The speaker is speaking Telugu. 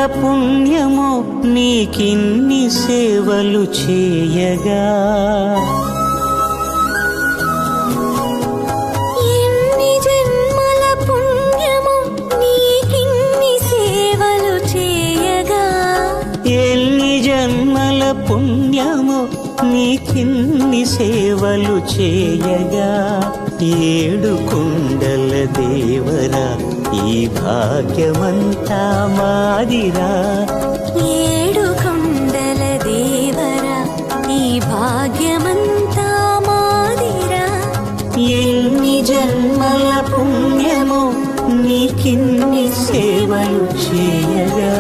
పుణ్యమో నీకిన్ని సేవలు చేయగా. ఎన్ని జన్మల పుణ్యమో నీకిన్ని సేవలు చేయగా. ఎన్ని జన్మల పుణ్యమో నీకిన్ని సేవలు చేయగా. ఏడు కొండల దేవరా ఈ భాగ్యమంతా మాదిరా. ఏడు కొండల దేవరా ఈ భాగ్యమంతా మాదిరా. ఎన్ని జన్మల పుణ్యమో నీకిన్ని సేవలు చేయగా.